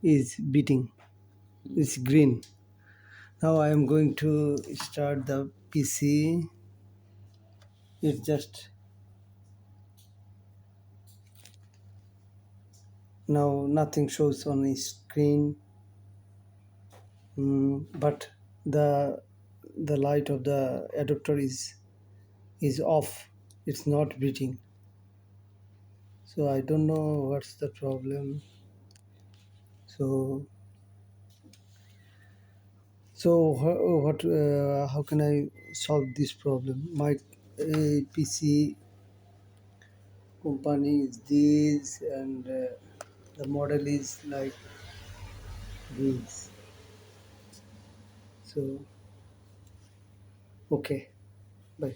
is beating. It's green. Now I am going to start the PC. It's just now nothing shows on the screen, but the light of the adapter is off. It's not beating. So I don't know what's the problem. So how can I solve this problem? My PC company is this, and the model is like this. So okay, bye.